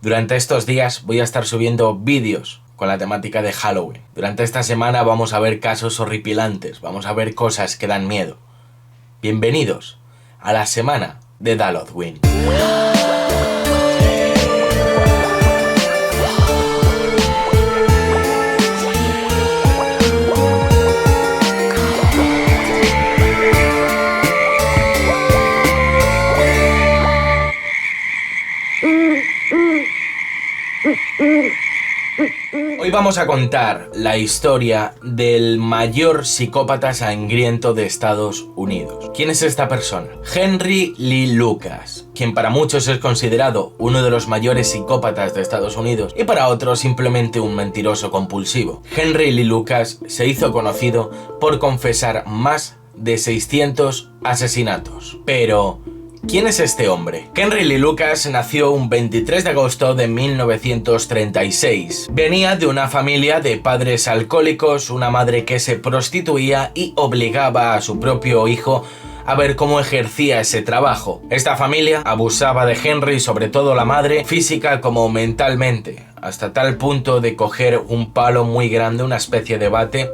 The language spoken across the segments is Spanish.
Durante estos días voy a estar subiendo vídeos con la temática de Halloween. Durante esta semana vamos a ver casos horripilantes, vamos a ver cosas que dan miedo. Bienvenidos a la semana de Halloween. Hoy vamos a contar la historia del mayor psicópata sangriento de Estados Unidos. ¿Quién es esta persona? Henry Lee Lucas, quien para muchos es considerado uno de los mayores psicópatas de Estados Unidos y para otros simplemente un mentiroso compulsivo. Henry Lee Lucas se hizo conocido por confesar más de 600 asesinatos. Pero ¿quién es este hombre? Henry Lee Lucas nació un 23 de agosto de 1936. Venía de una familia de padres alcohólicos, una madre que se prostituía y obligaba a su propio hijo a ver cómo ejercía ese trabajo. Esta familia abusaba de Henry, sobre todo la madre, física como mentalmente, hasta tal punto de coger un palo muy grande, una especie de bate,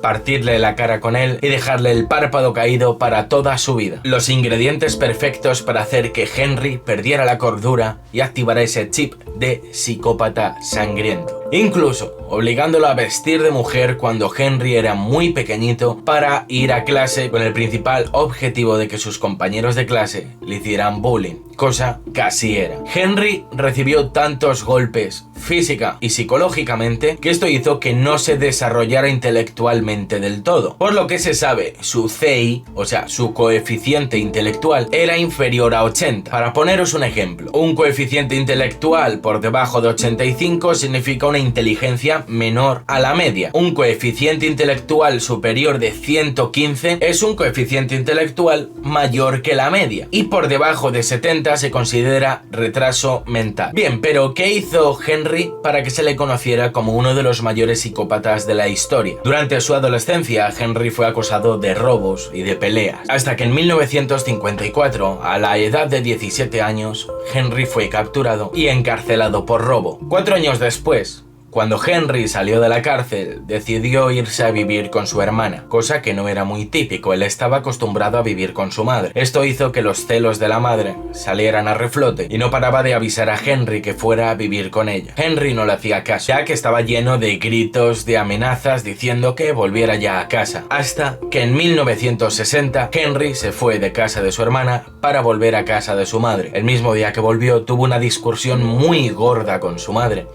partirle la cara con él y dejarle el párpado caído para toda su vida. Los ingredientes perfectos para hacer que Henry perdiera la cordura y activara ese chip de psicópata sangriento. Incluso obligándolo a vestir de mujer cuando Henry era muy pequeñito para ir a clase con el principal objetivo de que sus compañeros de clase le hicieran bullying, cosa que así era. Henry recibió tantos golpes física y psicológicamente que esto hizo que no se desarrollara intelectualmente del todo. Por lo que se sabe, su CI, o sea, su coeficiente intelectual, era inferior a 80. Para poneros un ejemplo, un coeficiente intelectual por debajo de 85 significa una inteligencia menor a la media. Un coeficiente intelectual superior de 115 es un coeficiente intelectual mayor que la media. Y por debajo de 70 se considera retraso mental. Bien, pero ¿qué hizo Henry para que se le conociera como uno de los mayores psicópatas de la historia? Durante su adolescencia, Henry fue acusado de robos y de peleas, hasta que en 1954, a la edad de 17 años, Henry fue capturado y encarcelado por robo. 4 años después, cuando Henry salió de la cárcel, decidió irse a vivir con su hermana, cosa que no era muy típico, él estaba acostumbrado a vivir con su madre. Esto hizo que los celos de la madre salieran a reflote y no paraba de avisar a Henry que fuera a vivir con ella. Henry no le hacía caso, ya que estaba lleno de gritos, de amenazas, diciendo que volviera ya a casa. Hasta que en 1960, Henry se fue de casa de su hermana para volver a casa de su madre. El mismo día que volvió, tuvo una discusión muy gorda con su madre,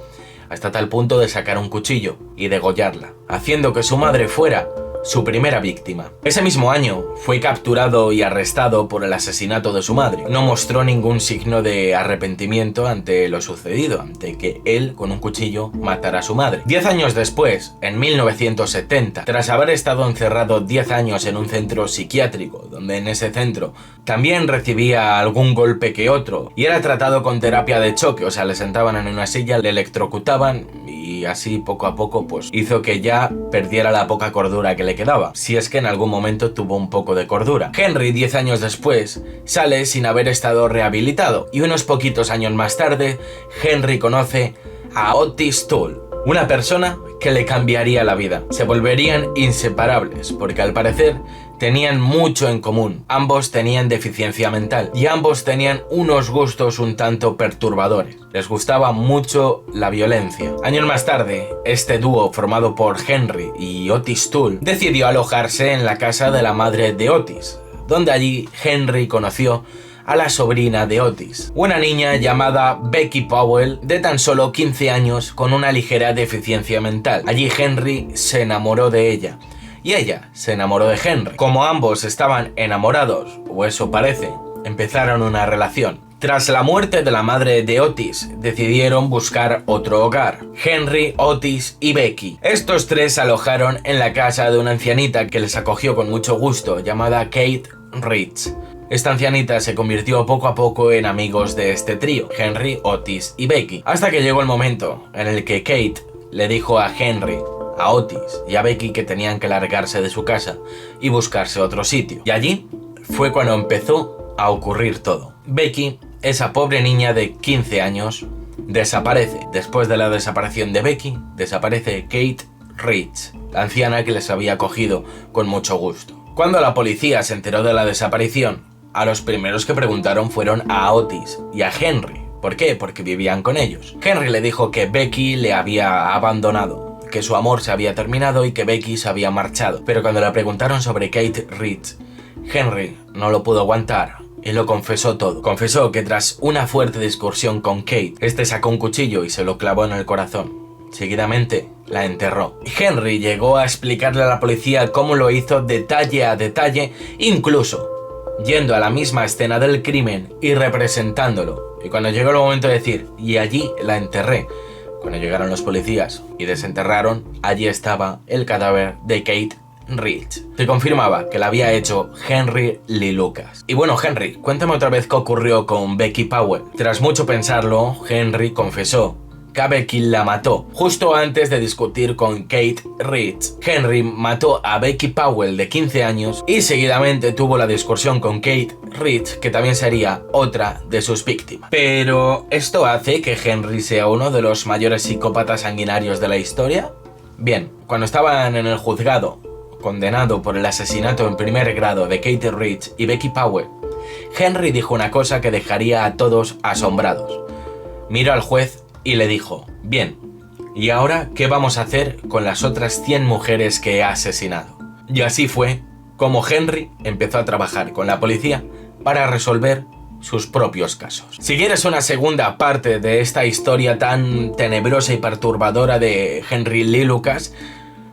hasta tal punto de sacar un cuchillo y degollarla, haciendo que su madre fuera su primera víctima. Ese mismo año fue capturado y arrestado por el asesinato de su madre. No mostró ningún signo de arrepentimiento ante lo sucedido, ante que él con un cuchillo matara a su madre. 10 años después, en 1970, tras haber estado encerrado 10 años en un centro psiquiátrico, donde en ese centro también recibía algún golpe que otro y era tratado con terapia de choque, o sea, le sentaban en una silla, le electrocutaban y así poco a poco pues hizo que ya perdiera la poca cordura que le quedaba, si es que en algún momento tuvo un poco de cordura. Henry, 10 años después, sale sin haber estado rehabilitado y unos poquitos años más tarde, Henry conoce a Otis Toole, una persona que le cambiaría la vida. Se volverían inseparables porque al parecer tenían mucho en común. Ambos tenían deficiencia mental y ambos tenían unos gustos un tanto perturbadores. Les gustaba mucho la violencia. Años más tarde, este dúo formado por Henry y Otis Toole decidió alojarse en la casa de la madre de Otis, donde allí Henry conoció a la sobrina de Otis, una niña llamada Becky Powell de tan solo 15 años con una ligera deficiencia mental. Allí Henry se enamoró de ella y ella se enamoró de Henry. Como ambos estaban enamorados, o eso parece, empezaron una relación. Tras la muerte de la madre de Otis, decidieron buscar otro hogar. Henry, Otis y Becky. Estos tres se alojaron en la casa de una ancianita que les acogió con mucho gusto, llamada Kate Rich. Esta ancianita se convirtió poco a poco en amigos de este trío, Henry, Otis y Becky, hasta que llegó el momento en el que Kate le dijo a Henry, a Otis y a Becky que tenían que largarse de su casa y buscarse otro sitio. Y allí fue cuando empezó a ocurrir todo. Becky, esa pobre niña de 15 años, desaparece. Después de la desaparición de Becky, desaparece Kate Ridge, la anciana que les había acogido con mucho gusto. Cuando la policía se enteró de la desaparición, a los primeros que preguntaron fueron a Otis y a Henry. ¿Por qué? Porque vivían con ellos. Henry le dijo que Becky le había abandonado, que su amor se había terminado y que Becky se había marchado. Pero cuando le preguntaron sobre Kate Ridge, Henry no lo pudo aguantar y lo confesó todo. Confesó que tras una fuerte discusión con Kate, este sacó un cuchillo y se lo clavó en el corazón. Seguidamente la enterró. Henry llegó a explicarle a la policía cómo lo hizo detalle a detalle, incluso yendo a la misma escena del crimen y representándolo. Y cuando llegó el momento de decir, y allí la enterré, cuando llegaron los policías y desenterraron, allí estaba el cadáver de Kate Ridge. Se confirmaba que la había hecho Henry Lee Lucas. Y bueno, Henry, cuéntame otra vez qué ocurrió con Becky Powell. Tras mucho pensarlo, Henry confesó que a Becky la mató justo antes de discutir con Kate Ridge. Henry mató a Becky Powell de 15 años y seguidamente tuvo la discusión con Kate Ridge, que también sería otra de sus víctimas. Pero ¿esto hace que Henry sea uno de los mayores psicópatas sanguinarios de la historia? Bien, cuando estaban en el juzgado condenado por el asesinato en primer grado de Kate Ridge y Becky Powell, Henry dijo una cosa que dejaría a todos asombrados. Miró al juez y le dijo, bien, ¿y ahora qué vamos a hacer con las otras 100 mujeres que he asesinado? Y así fue como Henry empezó a trabajar con la policía para resolver sus propios casos. Si quieres una segunda parte de esta historia tan tenebrosa y perturbadora de Henry Lee Lucas,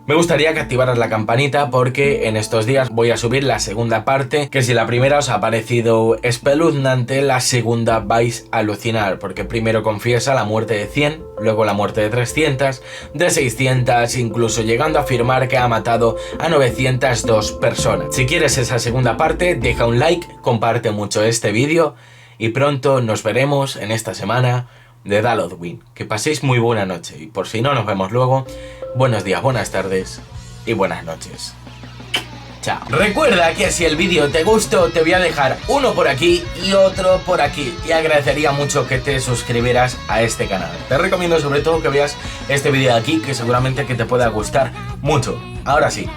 me gustaría que activaras la campanita porque en estos días voy a subir la segunda parte, que si la primera os ha parecido espeluznante, la segunda vais a alucinar, porque primero confiesa la muerte de 100, luego la muerte de 300, de 600, incluso llegando a afirmar que ha matado a 902 personas. Si quieres esa segunda parte, deja un like, comparte mucho este vídeo y pronto nos veremos en esta semana de Halloween. Que paséis muy buena noche y por si no nos vemos luego, buenos días, buenas tardes y buenas noches. Chao. Recuerda que si el vídeo te gustó, te voy a dejar uno por aquí y otro por aquí. Y agradecería mucho que te suscribieras a este canal. Te recomiendo sobre todo que veas este vídeo de aquí, que seguramente que te pueda gustar mucho. Ahora sí,